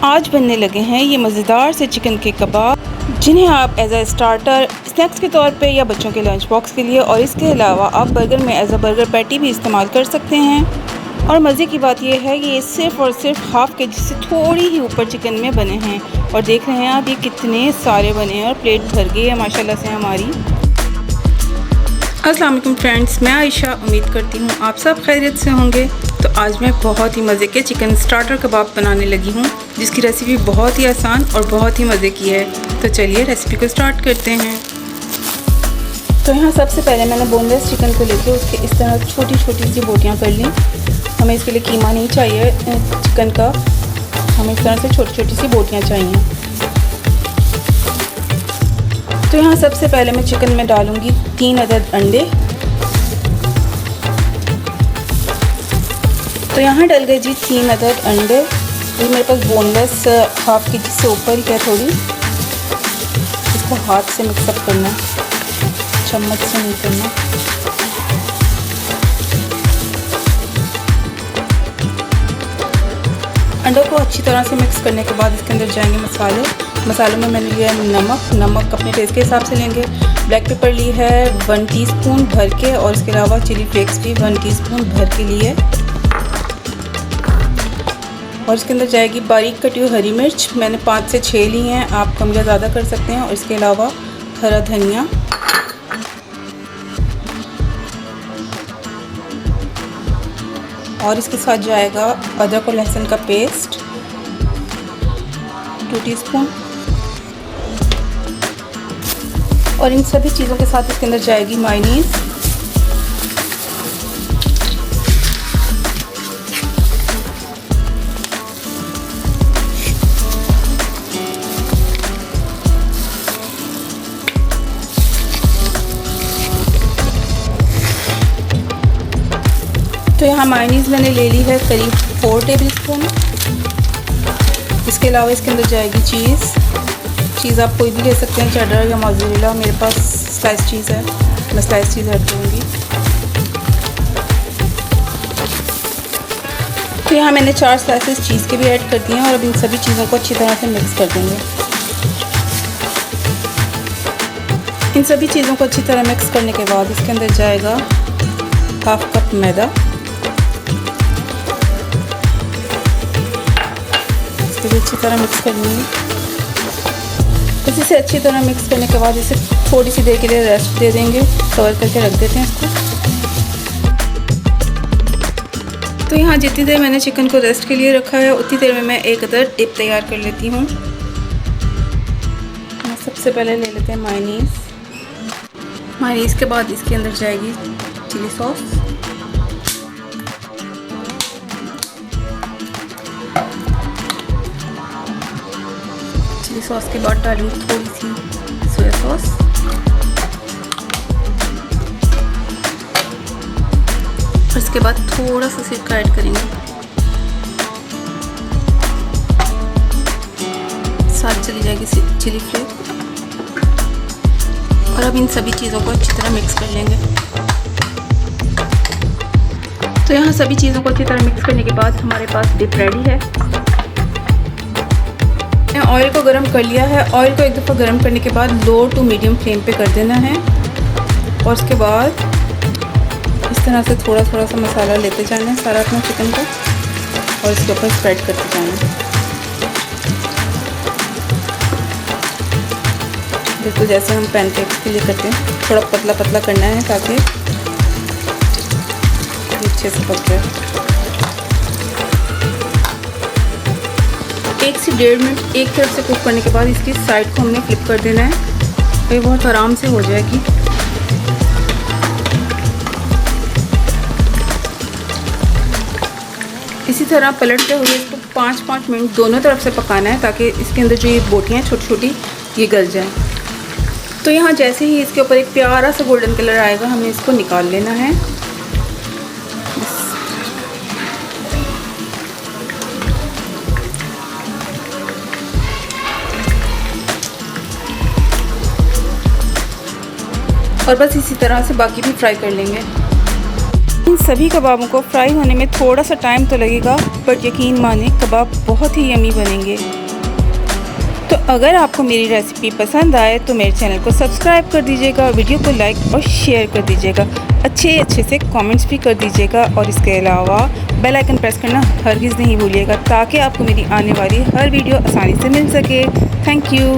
आज बनने लगे हैं ये मज़ेदार से चिकन के कबाब, जिन्हें आप एज अ स्टार्टर, स्नैक्स के तौर पे या बच्चों के लंच बॉक्स के लिए, और इसके अलावा आप बर्गर में एज अ बर्गर पैटी भी इस्तेमाल कर सकते हैं। और मज़े की बात यह है कि ये सिर्फ़ और सिर्फ हाफ़ के जी से थोड़ी ही ऊपर चिकन में बने हैं। और देख रहे हैं आप ये कितने सारे बने हैं और प्लेट भर गई है माशाल्लाह से हमारी। अस्सलाम वालेकुम फ्रेंड्स, मैं आयशा उम्मीद करती हूँ आप सब खैरियत से होंगे। तो आज मैं बहुत ही मज़े के चिकन स्टार्टर कबाब बनाने लगी हूँ, जिसकी रेसिपी बहुत ही आसान और बहुत ही मज़े की है। तो चलिए रेसिपी को स्टार्ट करते हैं। तो यहाँ सबसे पहले मैंने बोनलेस चिकन को लेके उसके इस तरह छोटी छोटी सी बोटियाँ कर ली। हमें इसके लिए कीमा नहीं चाहिए चिकन का, हमें इस तरह से छोटी छोटी सी बोटियाँ चाहिए। तो यहाँ सबसे पहले मैं चिकन में डालूँगी 3 अदद अंडे। तो यहाँ डल गए जी 3 अदद अंडे। ये मेरे पास बोनलेस हाफ के जी से ऊपर ही है थोड़ी। इसको हाथ से मिक्सअप करना, चम्मच से नहीं करना। अंडों को अच्छी तरह से मिक्स करने के बाद इसके अंदर जाएंगे मसाले। मसालों में मैंने लिया है नमक अपने टेस्ट के हिसाब से लेंगे। ब्लैक पेपर ली है 1 टीस्पून भर के, और इसके अलावा चिली फ्लेक्स भी 1 टीस्पून भर के लिए। और इसके अंदर जाएगी बारीक कटी हुई हरी मिर्च, मैंने 5 से 6 ली हैं, आप कम या ज़्यादा कर सकते हैं। और इसके अलावा हरा धनिया, और इसके साथ जाएगा अदरक और लहसुन का पेस्ट 2 टीस्पून। और इन सभी चीज़ों के साथ इसके अंदर जाएगी मायोनीज़, तो यहाँ मायोनीज़ मैंने ले ली है करीब 4 टेबलस्पून। इसके अलावा इसके अंदर जाएगी चीज़ आप कोई भी ले सकते हैं, चेडर या मोज़रेला। मेरे पास स्लाइस चीज़ है, मैं स्लाइस चीज़ ऐड करूँगी। तो यहाँ मैंने 4 स्लाइसेस चीज़ के भी ऐड कर दिए हैं। और अब इन सभी चीज़ों को अच्छी तरह से मिक्स कर देंगे। इन सभी चीज़ों को अच्छी तरह मिक्स करने के बाद इसके अंदर जाएगा हाफ कप मैदा। इसको भी अच्छी तरह मिक्स कर लेंगे। इसी से अच्छी तरह मिक्स करने के बाद इसे थोड़ी सी देर के लिए रेस्ट दे देंगे, कवर करके रख देते हैं इसको। तो यहाँ जितनी देर मैंने चिकन को रेस्ट के लिए रखा है, उतनी देर में मैं एक अदर डिप तैयार कर लेती हूँ। सबसे पहले ले लेते हैं मायोनीज़ के बाद इसके अंदर जाएगी चिली सॉस, चिली सॉस के बाद डालूंगी थोड़ी सी सोया सॉस, और इसके बाद थोड़ा सा सिरका ऐड करेंगे। साथ चली जाएगी चिली फ्लेक्स। और अब इन सभी चीज़ों को अच्छी तरह मिक्स कर लेंगे। तो यहाँ सभी चीज़ों को अच्छी तरह मिक्स करने के बाद हमारे पास डिप रेडी है। ऑयल को गरम कर लिया है। ऑयल को एक दफ़ा गरम करने के बाद लो टू मीडियम फ्लेम पे कर देना है। और उसके बाद इस तरह से थोड़ा थोड़ा सा मसाला लेते जाना है सारा अपना चिकन का, और इसके ऊपर स्प्रेड करते जाना है। बिल्कुल जैसे हम पैनकेक्स के लिए करते हैं, थोड़ा पतला पतला करना है ताकि अच्छे से पक जाए। 1 से 1.5 मिनट एक तरफ से कुक करने के बाद इसकी साइड को हमने फ्लिप कर देना है। ये बहुत आराम से हो जाएगी। इसी तरह पलटते हुए इसको 5-5 मिनट दोनों तरफ से पकाना है, ताकि इसके अंदर जो ये बोटियाँ छोटी छोटी ये गल जाएं। तो यहाँ जैसे ही इसके ऊपर एक प्यारा सा गोल्डन कलर आएगा, हमें इसको निकाल लेना है। और बस इसी तरह से बाकी भी फ्राई कर लेंगे। इन सभी कबाबों को फ्राई होने में थोड़ा सा टाइम तो लगेगा, बट यकीन माने कबाब बहुत ही यमी बनेंगे। तो अगर आपको मेरी रेसिपी पसंद आए तो मेरे चैनल को सब्सक्राइब कर दीजिएगा, वीडियो को लाइक और शेयर कर दीजिएगा, अच्छे से कमेंट्स भी कर दीजिएगा और इसके अलावा बेल आइकन प्रेस करना हरगिज़ नहीं भूलिएगा ताकि आपको मेरी आने वाली हर वीडियो आसानी से मिल सके। Thank you.